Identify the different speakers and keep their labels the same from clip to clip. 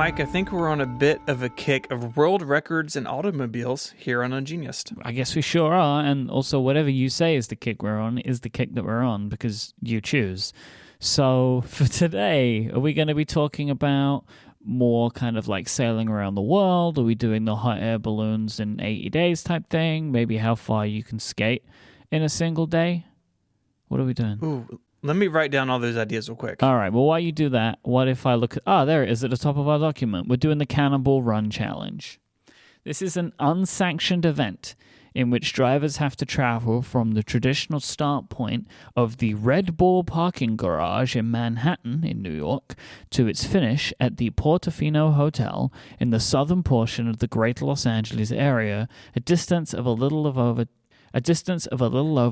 Speaker 1: Mike, I think we're on a bit of a kick of world records in automobiles here on Ungeniused.
Speaker 2: I guess we sure are, and also whatever you say is the kick we're on is the kick that we're on, because you choose. So for today, are we going to be talking about more kind of like sailing around the world? Are we doing the hot air balloons in 80 days type thing? Maybe how far you can skate in a single day? What are we doing?
Speaker 1: Ooh, let me write down all those ideas real quick.
Speaker 2: All right, well, while you do that, what if I look at... there it is at the top of our document. We're doing the Cannonball Run Challenge. This is an unsanctioned event in which drivers have to travel from the traditional start point of the Red Bull parking garage in Manhattan, in New York, to its finish at the Portofino Hotel in the southern portion of the Greater Los Angeles area, a distance of a little over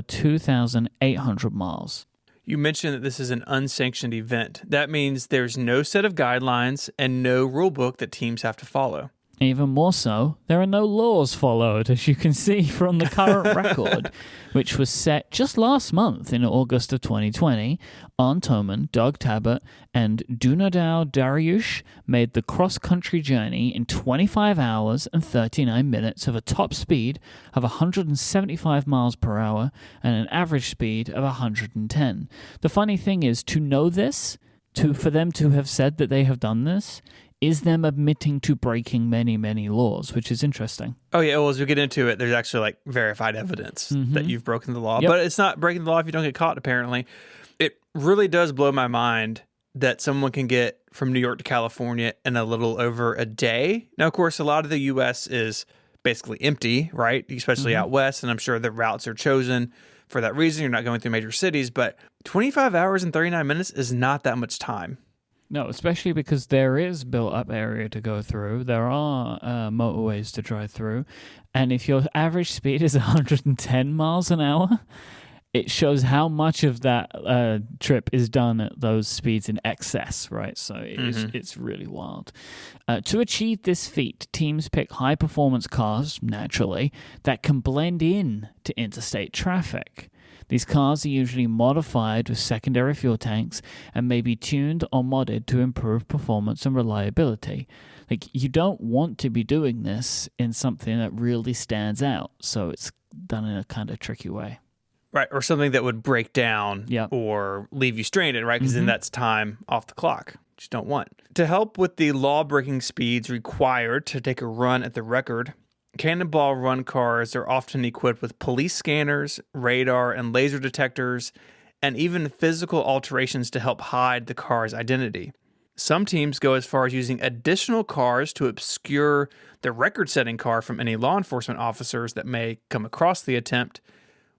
Speaker 2: 2,800 miles.
Speaker 1: You mentioned that this is an unsanctioned event. That means there's no set of guidelines and no rule book that teams have to follow.
Speaker 2: Even more so, there are no laws followed, as you can see from the current record, which was set just last month in August of 2020. Arn Toman, Doug Tabbutt, and Dunadao Dariush made the cross-country journey in 25 hours and 39 minutes of a top speed of 175 miles per hour and an average speed of 110. The funny thing is, to know this, for them to have said that they have done this, is them admitting to breaking many, many laws, which is interesting.
Speaker 1: Oh, yeah. Well, as we get into it, there's actually like verified evidence that you've broken the law. Yep. But it's not breaking the law if you don't get caught, apparently. It really does blow my mind that someone can get from New York to California in a little over a day. Now, of course, a lot of the U.S. is basically empty, right? Especially out west. And I'm sure the routes are chosen for that reason. You're not going through major cities. But 25 hours and 39 minutes is not that much time.
Speaker 2: No, especially because there is built-up area to go through. There are motorways to drive through. And if your average speed is 110 miles an hour, it shows how much of that trip is done at those speeds in excess, right? So it's really wild. To achieve this feat, teams pick high-performance cars, naturally, that can blend in to interstate traffic. These cars are usually modified with secondary fuel tanks and may be tuned or modded to improve performance and reliability. Like, you don't want to be doing this in something that really stands out, so it's done in a kind of tricky way.
Speaker 1: Right, or something that would break down or leave you stranded, right? Because then that's time off the clock, which you don't want. To help with the law-breaking speeds required to take a run at the record, Cannonball Run cars are often equipped with police scanners, radar, and laser detectors, and even physical alterations to help hide the car's identity. Some teams go as far as using additional cars to obscure the record-setting car from any law enforcement officers that may come across the attempt,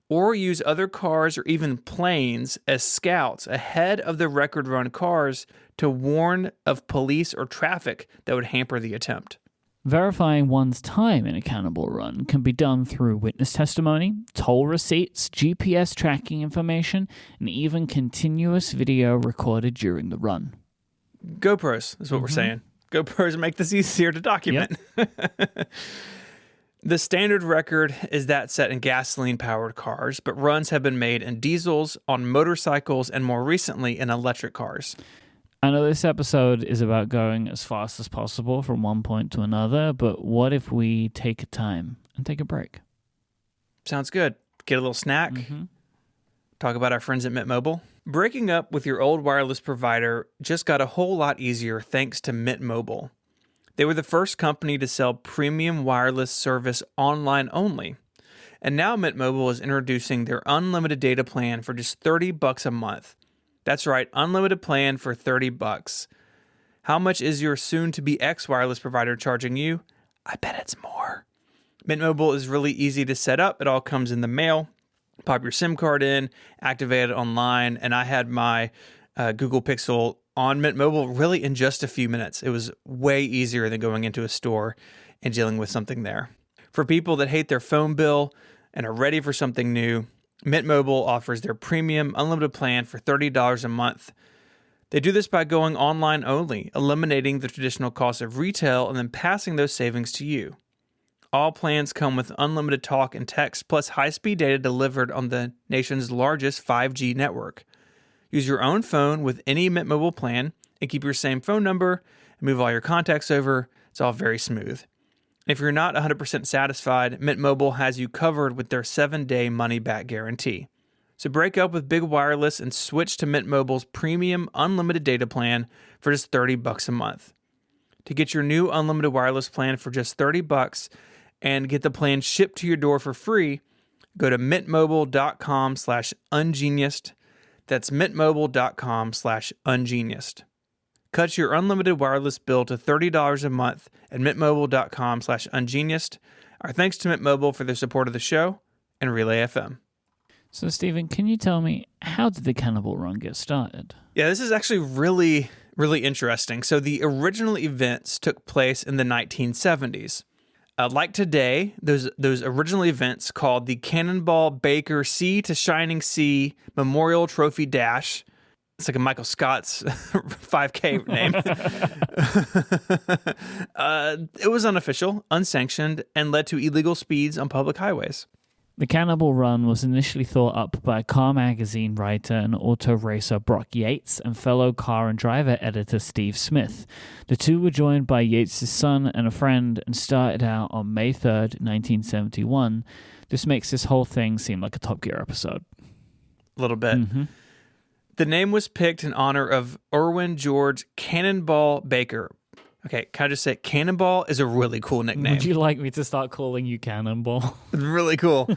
Speaker 1: or use other cars or even planes as scouts ahead of the record run cars to warn of police or traffic that would hamper the attempt.
Speaker 2: Verifying one's time in a Cannonball Run can be done through witness testimony, toll receipts, GPS tracking information, and even continuous video recorded during the run.
Speaker 1: GoPros is what we're saying. GoPros make this easier to document. Yep. The standard record is that set in gasoline-powered cars, but runs have been made in diesels, on motorcycles, and more recently in electric cars.
Speaker 2: I know this episode is about going as fast as possible from one point to another, but what if we take a time and take a break?
Speaker 1: Sounds good. Get a little snack. Talk about our friends at Mint Mobile. Breaking up with your old wireless provider just got a whole lot easier thanks to Mint Mobile. They were the first company to sell premium wireless service online only. And now Mint Mobile is introducing their unlimited data plan for just $30 a month. That's right, unlimited plan for $30. How much is your soon-to-be ex-wireless provider charging you? I bet it's more. Mint Mobile is really easy to set up. It all comes in the mail. Pop your SIM card in, activate it online, and I had my Google Pixel on Mint Mobile really in just a few minutes. It was way easier than going into a store and dealing with something there. For people that hate their phone bill and are ready for something new, Mint Mobile offers their premium unlimited plan for $30 a month. They do this by going online only, eliminating the traditional cost of retail and then passing those savings to you. All plans come with unlimited talk and text, plus high-speed data delivered on the nation's largest 5G network. Use your own phone with any Mint Mobile plan and keep your same phone number and move all your contacts over. It's all very smooth. If you're not 100% satisfied, Mint Mobile has you covered with their 7-day money-back guarantee. So break up with Big Wireless and switch to Mint Mobile's premium unlimited data plan for just $30 a month. To get your new unlimited wireless plan for just $30 and get the plan shipped to your door for free, go to mintmobile.com/ungeniused. That's mintmobile.com/ungeniused. Cut your unlimited wireless bill to $30 a month at mintmobile.com/ungeniused. Our thanks to Mint Mobile for their support of the show and Relay FM.
Speaker 2: So, Stephen, can you tell me, how did the Cannonball Run get started?
Speaker 1: Yeah, this is actually really, really interesting. So the original events took place in the 1970s. Like today, those original events called the Cannonball Baker Sea to Shining Sea Memorial Trophy Dash. It's like a Michael Scott's 5K name. It was unofficial, unsanctioned, and led to illegal speeds on public highways.
Speaker 2: The Cannonball Run was initially thought up by Car Magazine writer and auto racer Brock Yates and fellow Car and Driver editor Steve Smith. The two were joined by Yates' son and a friend and started out on May 3rd, 1971. This makes this whole thing seem like a Top Gear episode.
Speaker 1: A little bit. Mm-hmm. The name was picked in honor of Irwin George Cannonball Baker. Okay, can I just say Cannonball is a really cool nickname.
Speaker 2: Would you like me to start calling you Cannonball?
Speaker 1: Really cool.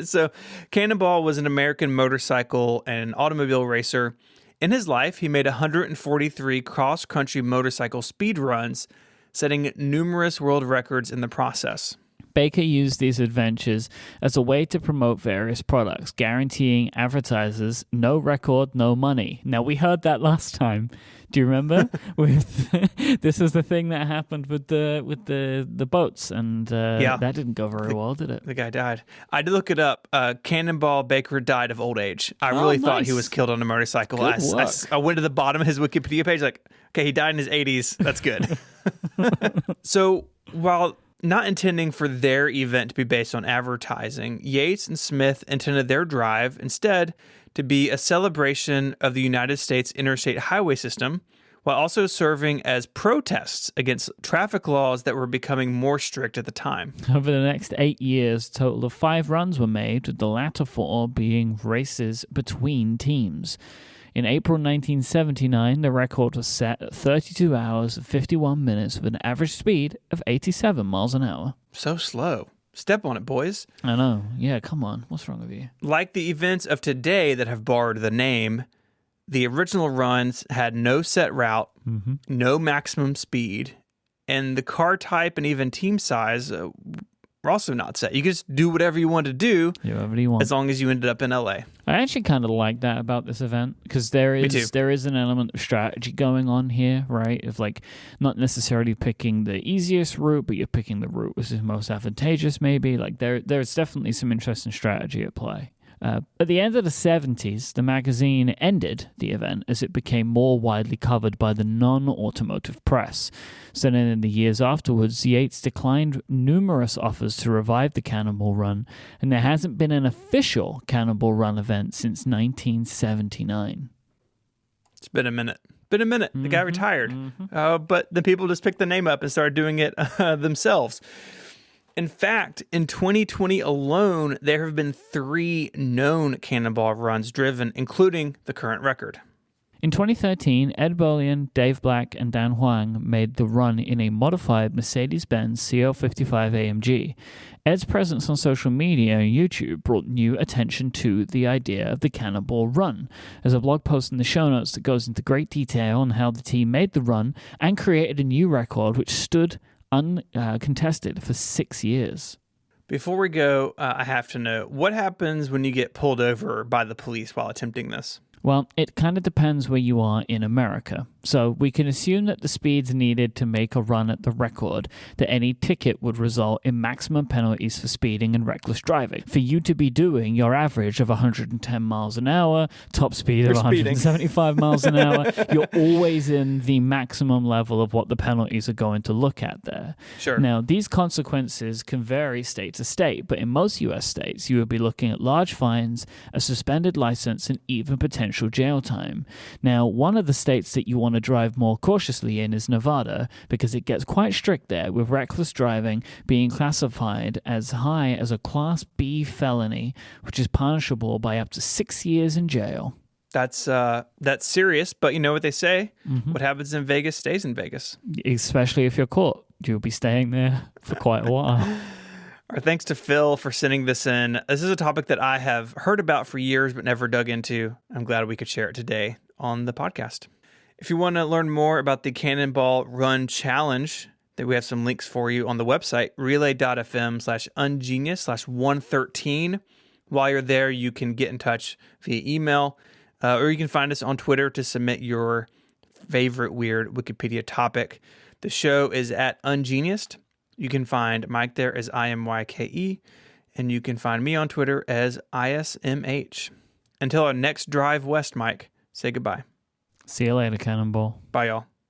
Speaker 1: So Cannonball was an American motorcycle and automobile racer. In his life, he made 143 cross-country motorcycle speed runs, setting numerous world records in the process.
Speaker 2: Baker used these adventures as a way to promote various products, guaranteeing advertisers no record, no money. Now, we heard that last time. Do you remember? This is the thing that happened with the boats, and that didn't go very well, did it?
Speaker 1: The guy died. I did look it up. Cannonball Baker died of old age. I really thought he was killed on a motorcycle. I went to the bottom of his Wikipedia page, like, okay, he died in his 80s. That's good. So while not intending for their event to be based on advertising, Yates and Smith intended their drive instead to be a celebration of the United States interstate highway system, while also serving as protests against traffic laws that were becoming more strict at the time.
Speaker 2: Over the next 8 years, a total of 5 runs were made, with the latter 4 being races between teams. In April 1979, the record was set at 32 hours and 51 minutes with an average speed of 87 miles an hour.
Speaker 1: So slow. Step on it, boys.
Speaker 2: I know. Yeah, come on. What's wrong with you?
Speaker 1: Like the events of today that have borrowed the name, the original runs had no set route, no maximum speed, and the car type and even team size were also not set. You could just do whatever you want to do, as long as you ended up in LA.
Speaker 2: I actually kind of like that about this event, because there is an element of strategy going on here, right? Of like not necessarily picking the easiest route, but you're picking the route which is most advantageous, maybe. Like there's definitely some interesting strategy at play. At the end of the 70s, the magazine ended the event as it became more widely covered by the non-automotive press. So then in the years afterwards, Yates declined numerous offers to revive the Cannonball Run, and there hasn't been an official Cannonball Run event since 1979.
Speaker 1: It's been a minute. The guy retired. But the people just picked the name up and started doing it themselves. In fact, in 2020 alone, there have been 3 known Cannonball runs driven, including the current record.
Speaker 2: In 2013, Ed Bolian, Dave Black, and Dan Huang made the run in a modified Mercedes-Benz CL55 AMG. Ed's presence on social media and YouTube brought new attention to the idea of the Cannonball Run. There's a blog post in the show notes that goes into great detail on how the team made the run and created a new record which stood uncontested for 6 years.
Speaker 1: Before we go, I have to know, what happens when you get pulled over by the police while attempting this?
Speaker 2: Well, it kind of depends where you are in America. So we can assume that the speeds needed to make a run at the record, that any ticket would result in maximum penalties for speeding and reckless driving. For you to be doing your average of 110 miles an hour, top speed of 175 miles an hour, you're always in the maximum level of what the penalties are going to look at there.
Speaker 1: Sure.
Speaker 2: Now, these consequences can vary state to state, but in most U.S. states, you would be looking at large fines, a suspended license, and even potential jail time. Now, one of the states that you want want to drive more cautiously in is Nevada, because it gets quite strict there, with reckless driving being classified as high as a Class B felony, which is punishable by up to 6 years in jail.
Speaker 1: That's serious, but you know what they say? What happens in Vegas stays in Vegas.
Speaker 2: Especially if you're caught. You'll be staying there for quite a while.
Speaker 1: Our thanks to Phil for sending this in. This is a topic that I have heard about for years but never dug into. I'm glad we could share it today on the podcast. If you want to learn more about the Cannonball Run Challenge, that we have some links for you on the website, relay.fm/ungenius/113. While you're there, you can get in touch via email, or you can find us on Twitter to submit your favorite weird Wikipedia topic. The show is at Ungeniused. You can find Mike there as IMYKE, and you can find me on Twitter as ISMH. Until our next drive west, Mike, say goodbye.
Speaker 2: See you later, Cannonball.
Speaker 1: Bye, y'all.